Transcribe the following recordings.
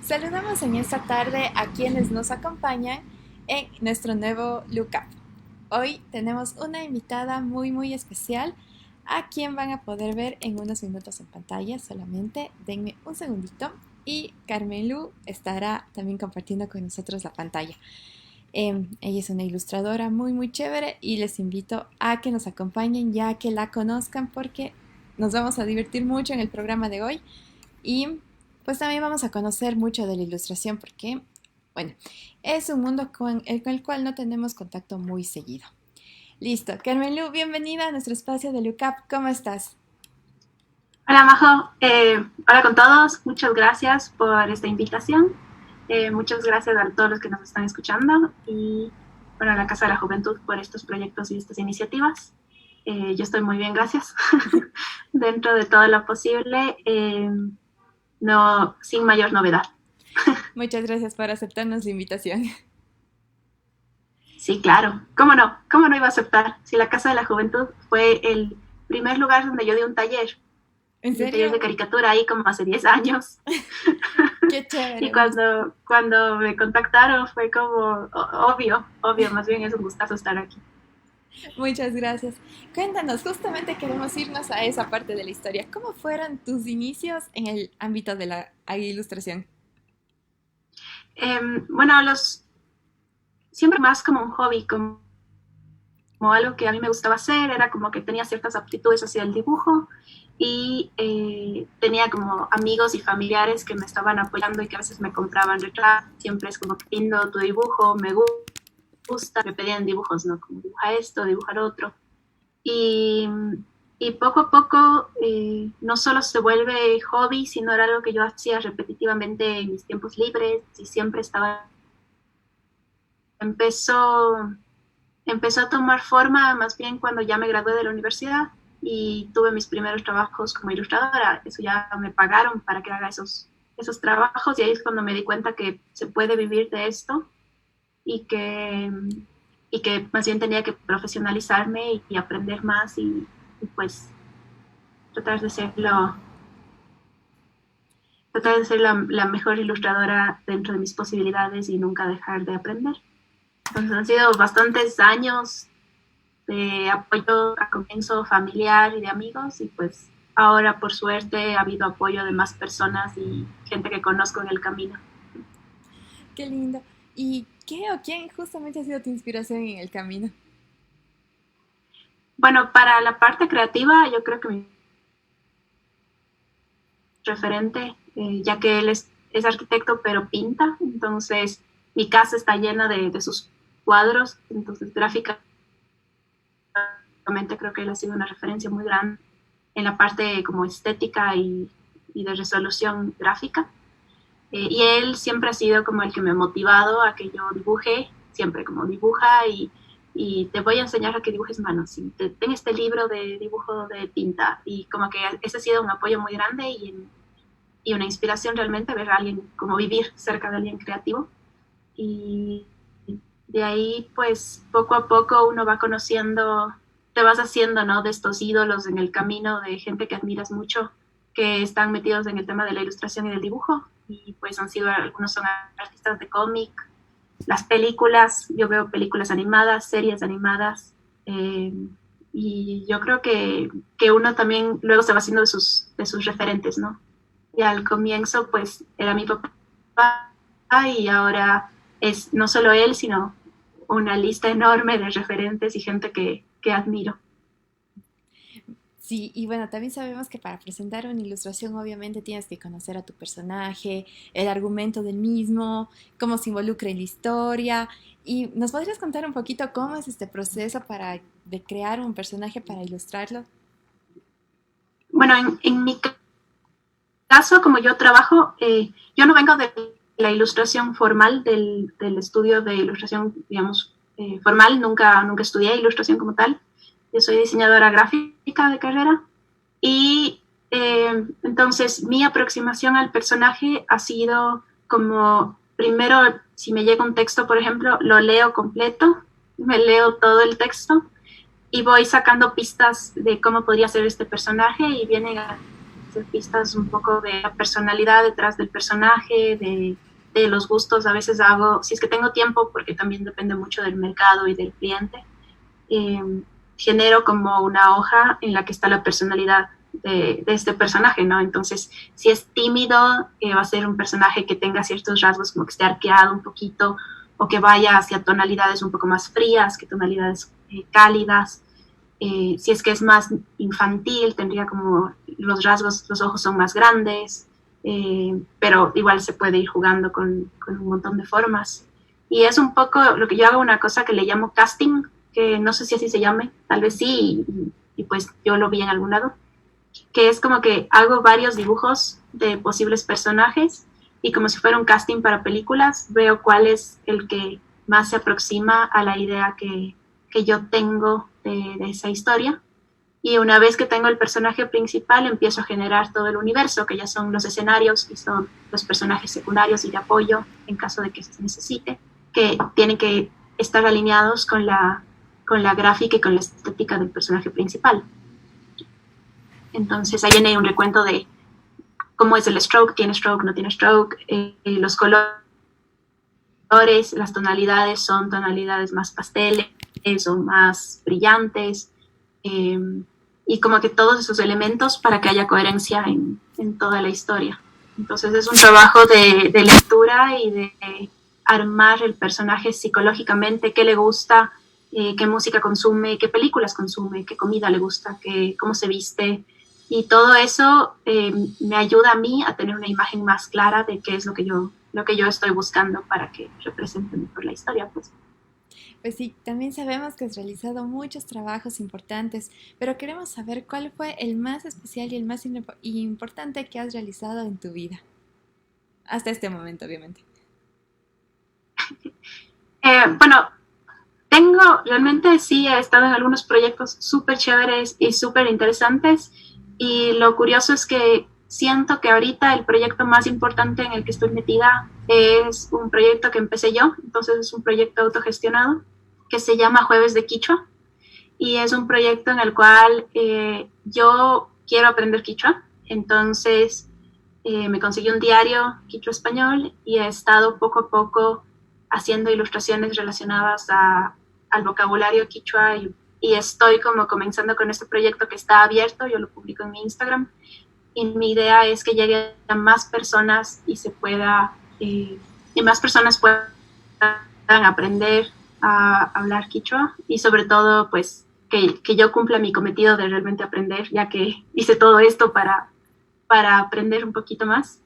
Saludamos en esta tarde a quienes nos acompañan en nuestro nuevo Look Up. Hoy tenemos una invitada muy especial a quien van a poder ver en unos minutos en pantalla. Solamente denme un segundito y Carmen Lu estará también compartiendo con nosotros la pantalla. Ella es una ilustradora muy chévere y les invito a que nos acompañen, ya que la conozcan, porque nos vamos a divertir mucho en el programa de hoy. Y pues también vamos a conocer mucho de la ilustración porque, bueno, es un mundo con el cual no tenemos contacto muy seguido. Listo, Carmen Lu, bienvenida a nuestro espacio de Look Up. ¿Cómo estás? Hola Majo, hola con todos, muchas gracias por esta invitación, muchas gracias a todos los que nos están escuchando y bueno, a la Casa de la Juventud por estos proyectos y estas iniciativas. Yo estoy muy bien, gracias, dentro de todo lo posible, no, sin mayor novedad. Muchas gracias por aceptarnos la invitación. Sí, claro, cómo no iba a aceptar? Si la Casa de la Juventud fue el primer lugar donde yo di ¿En un taller de serio? caricatura ahí como hace 10 años. Qué Y chévere. cuando me contactaron fue como obvio, más bien es un gustazo estar aquí. Muchas gracias. Cuéntanos, justamente queremos irnos a esa parte de la historia. ¿Cómo fueron tus inicios en el ámbito de la ilustración? Bueno, siempre más como un hobby, como algo que a mí me gustaba hacer, era como que tenía ciertas aptitudes hacia el dibujo y tenía como amigos y familiares que me estaban apoyando y que a veces me compraban retratos, siempre es como que lindo tu dibujo, me gusta, me pedían dibujos, ¿no? Como dibuja esto, dibuja lo otro. Y, y poco a poco no solo se vuelve hobby, sino era algo que yo hacía repetitivamente en mis tiempos libres y siempre estaba... Empezó, empezó a tomar forma más bien cuando ya me gradué de la universidad y tuve mis primeros trabajos como ilustradora. Eso ya me pagaron para que haga esos trabajos y ahí es cuando me di cuenta que se puede vivir de esto y que más bien tenía que profesionalizarme y aprender más y pues tratar de ser, tratar de ser la mejor ilustradora dentro de mis posibilidades y nunca dejar de aprender. Entonces han sido bastantes años de apoyo a comienzo familiar y de amigos y pues ahora por suerte ha habido apoyo de más personas y gente que conozco en el camino. Qué lindo. ¿Y qué o quién justamente ha sido tu inspiración en el camino? Bueno, para la parte creativa yo creo que mi referente, ya que él es arquitecto pero pinta, entonces mi casa está llena de sus cuadros, entonces gráficamente creo que él ha sido una referencia muy grande en la parte como estética y de resolución gráfica. Y él siempre ha sido como el que me ha motivado a que yo dibuje, siempre como dibuja y te voy a enseñar a que dibujes manos. Y ten este libro de dibujo de tinta. Y como que ese ha sido un apoyo muy grande y una inspiración realmente ver a alguien, como vivir cerca de alguien creativo. Y de ahí, pues, poco a poco uno va conociendo, te vas haciendo, ¿no? De estos ídolos en el camino, de gente que admiras mucho, que están metidos en el tema de la ilustración y del dibujo. Y pues han sido, algunos son artistas de cómic, las películas, yo veo películas animadas, series animadas, eh, y yo creo que uno también luego se va haciendo de sus referentes, ¿no? Y al comienzo, pues, era mi papá y ahora es no solo él, sino una lista enorme de referentes y gente que admiro. Sí, y bueno, también sabemos que para presentar una ilustración obviamente tienes que conocer a tu personaje, el argumento del mismo, cómo se involucra en la historia. ¿Y nos podrías contar un poquito cómo es este proceso de crear un personaje para ilustrarlo? Bueno, en mi caso, como yo trabajo, yo no vengo de la ilustración formal, del estudio de ilustración, digamos, formal, nunca estudié ilustración como tal. Yo soy diseñadora gráfica de carrera y entonces mi aproximación al personaje ha sido como, primero, si me llega un texto, por ejemplo, lo leo completo, me leo todo el texto y voy sacando pistas de cómo podría ser este personaje y vienen hacer pistas un poco de la personalidad detrás del personaje, de los gustos. A veces hago, si es que tengo tiempo, porque también depende mucho del mercado y del cliente, genero como una hoja en la que está la personalidad de este personaje, ¿no? Entonces, si es tímido, va a ser un personaje que tenga ciertos rasgos como que esté arqueado un poquito, o que vaya hacia tonalidades un poco más frías que tonalidades cálidas. Si es que es más infantil, tendría como los rasgos, los ojos son más grandes, pero igual se puede ir jugando con un montón de formas. Y es un poco lo que yo hago, una cosa que le llamo casting, que no sé si así se llame, tal vez sí, y pues yo lo vi en algún lado, que es como que hago varios dibujos de posibles personajes y como si fuera un casting para películas, veo cuál es el que más se aproxima a la idea que yo tengo de esa historia. Y una vez que tengo el personaje principal, empiezo a generar todo el universo, que ya son los escenarios y son los personajes secundarios y de apoyo en caso de que se necesite, que tienen que estar alineados con la gráfica y con la estética del personaje principal. Entonces ahí viene un recuento de cómo es el stroke, tiene stroke, no tiene stroke, los colores, las tonalidades son tonalidades más pasteles o más brillantes, y como que todos esos elementos para que haya coherencia en toda la historia. Entonces es un trabajo de lectura y de armar el personaje psicológicamente, qué le gusta, qué música consume, qué películas consume, qué comida le gusta, cómo se viste. Y todo eso me ayuda a mí a tener una imagen más clara de qué es lo que yo estoy buscando para que represente mejor la historia, pues. Pues sí, también sabemos que has realizado muchos trabajos importantes, pero queremos saber cuál fue el más especial y el más importante que has realizado en tu vida. Hasta este momento, obviamente. Bueno, realmente sí he estado en algunos proyectos súper chéveres y súper interesantes, y lo curioso es que siento que ahorita el proyecto más importante en el que estoy metida es un proyecto que empecé yo, entonces es un proyecto autogestionado que se llama Jueves de Quichua, y es un proyecto en el cual yo quiero aprender quichua, entonces me conseguí un diario quichua español y he estado poco a poco haciendo ilustraciones relacionadas al vocabulario quichua, y estoy como comenzando con este proyecto que está abierto, yo lo publico en mi Instagram, y mi idea es que llegue a más personas y y más personas puedan aprender a hablar quichua, y sobre todo pues que yo cumpla mi cometido de realmente aprender, ya que hice todo esto para aprender un poquito más.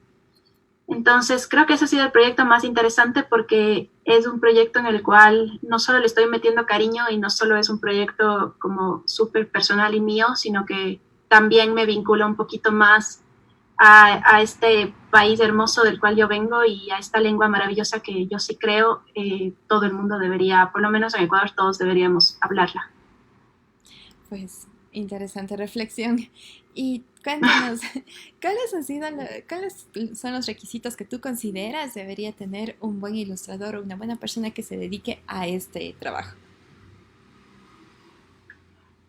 Entonces creo que ese ha sido el proyecto más interesante, porque es un proyecto en el cual no solo le estoy metiendo cariño y no solo es un proyecto como súper personal y mío, sino que también me vincula un poquito más a este país hermoso del cual yo vengo y a esta lengua maravillosa que yo sí creo todo el mundo debería, por lo menos en Ecuador, todos deberíamos hablarla. Pues interesante reflexión. Y cuéntanos, ¿cuáles son los requisitos que tú consideras debería tener un buen ilustrador o una buena persona que se dedique a este trabajo?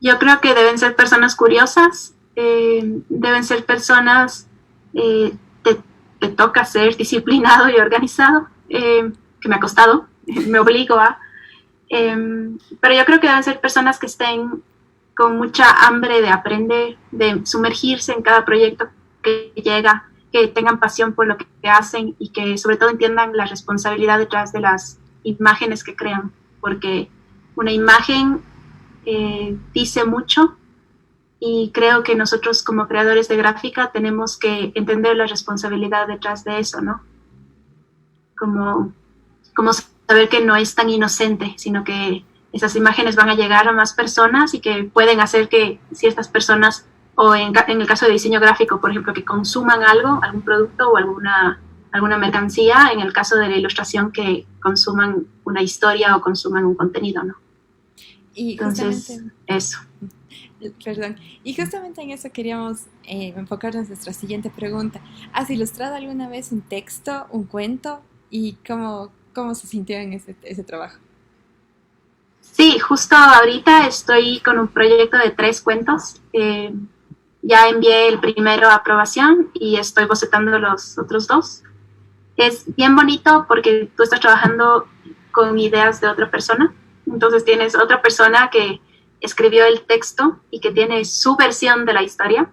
Yo creo que deben ser personas curiosas, deben ser personas, te toca ser disciplinado y organizado, que me ha costado, me obligo a, pero yo creo que deben ser personas que estén con mucha hambre de aprender, de sumergirse en cada proyecto que llega, que tengan pasión por lo que hacen y que sobre todo entiendan la responsabilidad detrás de las imágenes que crean, porque una imagen dice mucho, y creo que nosotros como creadores de gráfica tenemos que entender la responsabilidad detrás de eso, ¿no? Como saber que no es tan inocente, sino que esas imágenes van a llegar a más personas y que pueden hacer que ciertas personas, o en el caso de diseño gráfico, por ejemplo, que consuman algo, algún producto o alguna mercancía, en el caso de la ilustración, que consuman una historia o consuman un contenido, ¿no? Y Entonces, justamente, eso. perdón, y justamente en eso queríamos enfocarnos en nuestra siguiente pregunta. ¿Has ilustrado alguna vez un texto, un cuento? ¿Y cómo se sintió en ese trabajo? Sí, justo ahorita estoy con un proyecto de 3 cuentos. Ya envié el primero a aprobación y estoy bocetando los otros dos. Es bien bonito porque tú estás trabajando con ideas de otra persona. Entonces tienes otra persona que escribió el texto y que tiene su versión de la historia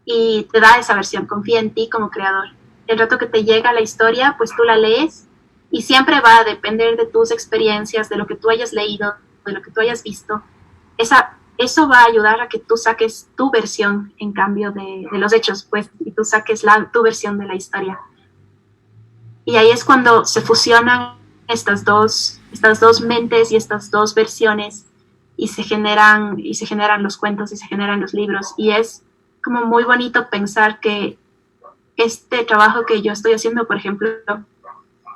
y te da esa versión, confía en ti como creador. El rato que te llega la historia, pues tú la lees y siempre va a depender de tus experiencias, de lo que tú hayas leído, de lo que tú hayas visto. Eso va a ayudar a que tú saques tu versión en cambio de los hechos, pues, y tú saques tu versión de la historia. Y ahí es cuando se fusionan estas dos mentes y estas dos versiones y se generan los cuentos y se generan los libros. Y es como muy bonito pensar que este trabajo que yo estoy haciendo, por ejemplo,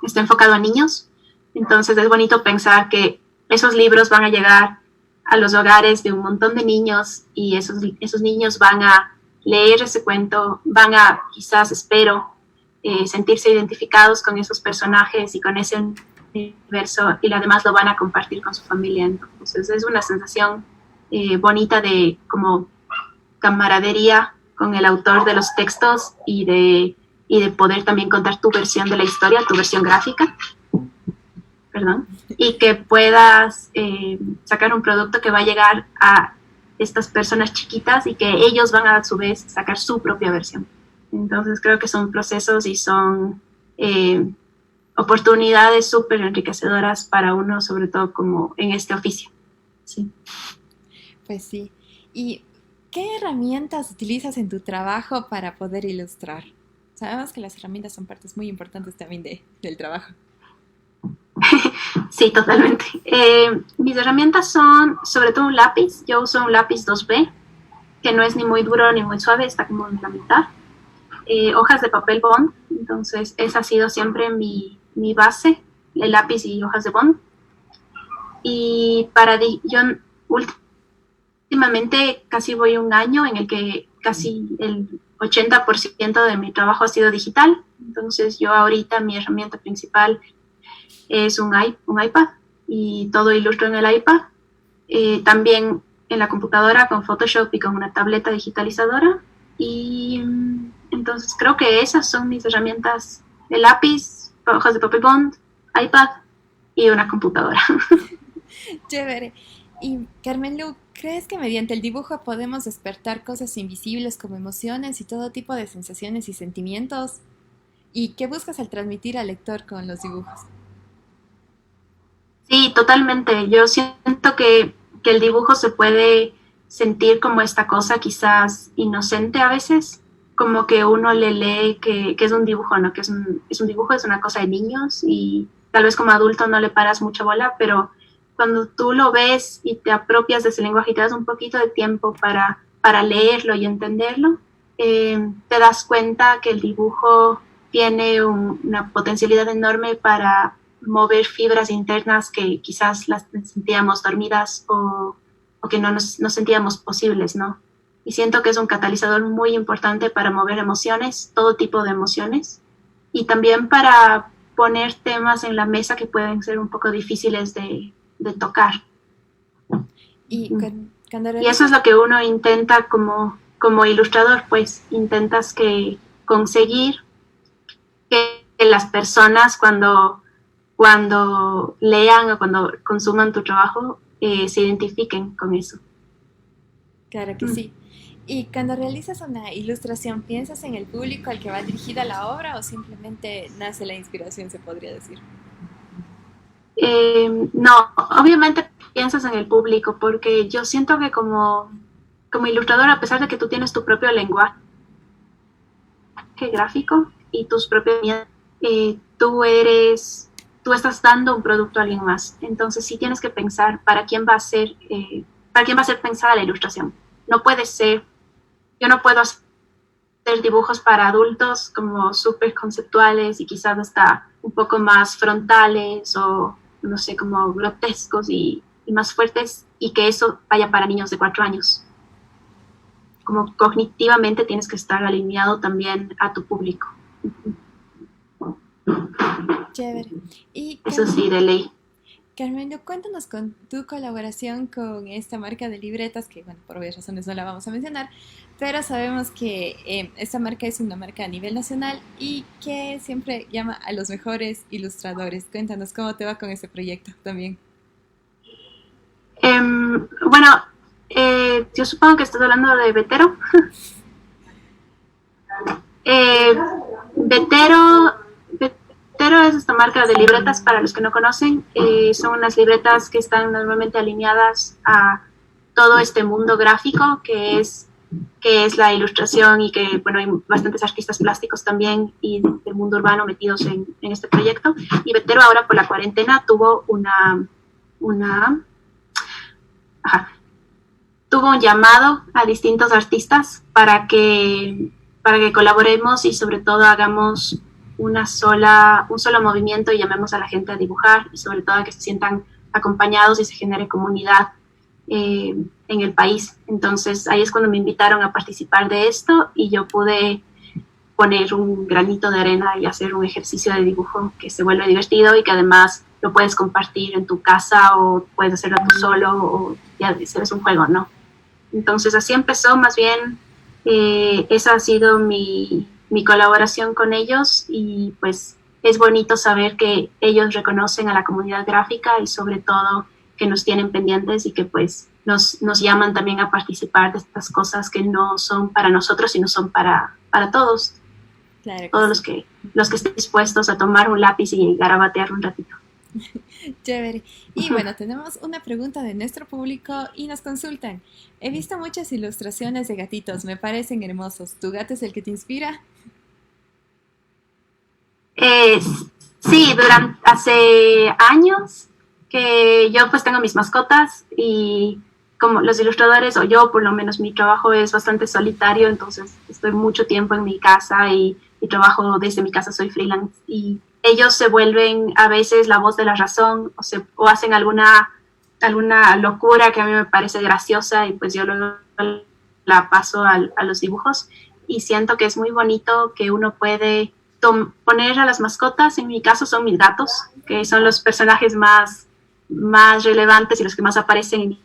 está enfocado a niños. Entonces es bonito pensar que esos libros van a llegar a los hogares de un montón de niños y esos niños van a leer ese cuento, van a, quizás, espero, sentirse identificados con esos personajes y con ese universo y además lo van a compartir con su familia. Entonces es una sensación bonita de como camaradería con el autor de los textos y de poder también contar tu versión de la historia, tu versión gráfica, perdón, y que puedas sacar un producto que va a llegar a estas personas chiquitas y que ellos van a su vez sacar su propia versión. Entonces creo que son procesos y son oportunidades súper enriquecedoras para uno, sobre todo como en este oficio. Sí. Pues sí. ¿Y qué herramientas utilizas en tu trabajo para poder ilustrar? Sabemos que las herramientas son partes muy importantes también del trabajo. Sí, totalmente. Mis herramientas son sobre todo un lápiz. Yo uso un lápiz 2B, que no es ni muy duro ni muy suave, está como en la mitad. Hojas de papel bond, entonces esa ha sido siempre mi base, el lápiz y hojas de bond. Y yo últimamente casi voy un año en el que casi el 80% de mi trabajo ha sido digital, entonces yo ahorita mi herramienta principal es un iPad y todo ilustro en el iPad. También en la computadora con Photoshop y con una tableta digitalizadora. Y entonces creo que esas son mis herramientas: el lápiz, hojas de papel bond, iPad y una computadora. Chévere. Y Carmen Lu, ¿crees que mediante el dibujo podemos despertar cosas invisibles como emociones y todo tipo de sensaciones y sentimientos? ¿Y qué buscas al transmitir al lector con los dibujos? Sí, totalmente. Yo siento que el dibujo se puede sentir como esta cosa quizás inocente a veces, como que uno le lee que es un dibujo, ¿no? Que es un dibujo, es una cosa de niños y tal vez como adulto no le paras mucha bola, pero cuando tú lo ves y te apropias de ese lenguaje y te das un poquito de tiempo para leerlo y entenderlo, te das cuenta que el dibujo tiene una potencialidad enorme para mover fibras internas que quizás las sentíamos dormidas o que no nos sentíamos posibles, ¿no? Y siento que es un catalizador muy importante para mover emociones, todo tipo de emociones, y también para poner temas en la mesa que pueden ser un poco difíciles de tocar. Y cuando Y eso es realizas... lo que uno intenta como ilustrador, pues intentas conseguir que las personas cuando lean o cuando consuman tu trabajo se identifiquen con eso. Claro que sí. Y cuando realizas una ilustración, ¿piensas en el público al que va dirigida la obra o simplemente nace la inspiración, se podría decir? No, obviamente piensas en el público porque yo siento que como ilustrador, a pesar de que tú tienes tu propio lenguaje gráfico y tus propios tú estás dando un producto a alguien más. Entonces sí tienes que pensar para quién va a ser pensada la ilustración. No puede ser, yo no puedo hacer dibujos para adultos como súper conceptuales y quizás hasta un poco más frontales o no sé, como grotescos y más fuertes y que eso vaya para niños de 4 años. Como cognitivamente tienes que estar alineado también a tu público. Chévere. Y Eso sí, de ley. Carmen, cuéntanos con tu colaboración con esta marca de libretas, que bueno, por obvias razones no la vamos a mencionar, pero sabemos que esta marca es una marca a nivel nacional y que siempre llama a los mejores ilustradores. Cuéntanos cómo te va con ese proyecto también. Bueno, yo supongo que estás hablando de Vetero. Eh, Vetero, Vetero es esta marca de libretas, para los que no conocen. Son unas libretas que están normalmente alineadas a todo este mundo gráfico que es la ilustración y que, bueno, hay bastantes artistas plásticos también y del mundo urbano metidos en este proyecto. Y Vetero ahora por la cuarentena una ajá, tuvo un llamado a distintos artistas para que colaboremos y sobre todo hagamos un solo movimiento y llamemos a la gente a dibujar y sobre todo a que se sientan acompañados y se genere comunidad en el país. Entonces ahí es cuando me invitaron a participar de esto y yo pude poner un granito de arena y hacer un ejercicio de dibujo que se vuelve divertido y que además lo puedes compartir en tu casa o puedes hacerlo tú solo o ya es un juego, ¿no? Entonces así empezó, más bien esa ha sido mi colaboración con ellos y pues es bonito saber que ellos reconocen a la comunidad gráfica y sobre todo que nos tienen pendientes y que pues nos llaman también a participar de estas cosas que no son para nosotros, sino son para todos, Claro que todos sí. los que estén dispuestos a tomar un lápiz y garabatear un ratito. Chévere. Y bueno, tenemos una pregunta de nuestro público y nos consultan. He visto muchas ilustraciones de gatitos, me parecen hermosos. ¿Tu gato es el que te inspira? Eh, sí, hace años que yo pues tengo mis mascotas y como los ilustradores o yo por lo menos mi trabajo es bastante solitario, entonces estoy mucho tiempo en mi casa y trabajo desde mi casa, soy freelance y ellos se vuelven a veces la voz de la razón o hacen alguna locura que a mí me parece graciosa y pues yo luego la paso a los dibujos y siento que es muy bonito que uno puede poner a las mascotas, en mi caso son mis gatos, que son los personajes más relevantes y los que más aparecen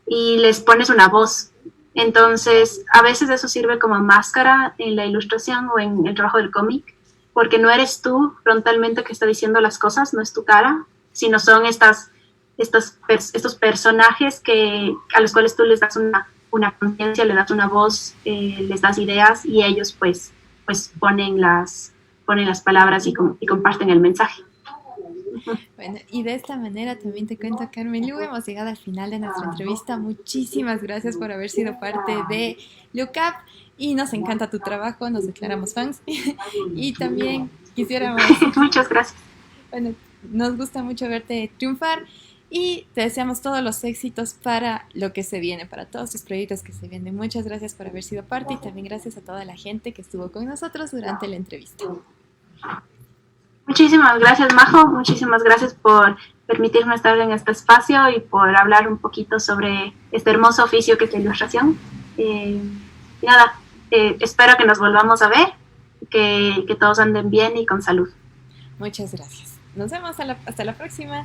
y les pones una voz. Entonces, a veces eso sirve como máscara en la ilustración o en el trabajo del cómic, porque no eres tú frontalmente que está diciendo las cosas, no es tu cara, sino son estos personajes a los cuales tú les das una conciencia, les das una voz, les das ideas y ellos pues ponen las palabras y comparten el mensaje. Bueno, y de esta manera también te cuento, Carmen Lu, hemos llegado al final de nuestra entrevista. Muchísimas gracias por haber sido parte de Lookup y nos encanta tu trabajo, nos declaramos fans y también quisiéramos, Muchas gracias. bueno, nos gusta mucho verte triunfar y te deseamos todos los éxitos para lo que se viene, para todos tus proyectos que se vienen. Muchas gracias por haber sido parte y también gracias a toda la gente que estuvo con nosotros durante la entrevista. Muchísimas gracias, Majo. Muchísimas gracias por permitirme estar en este espacio y por hablar un poquito sobre este hermoso oficio que es la ilustración. Y nada, espero que nos volvamos a ver, que todos anden bien y con salud. Muchas gracias. Nos vemos hasta la próxima.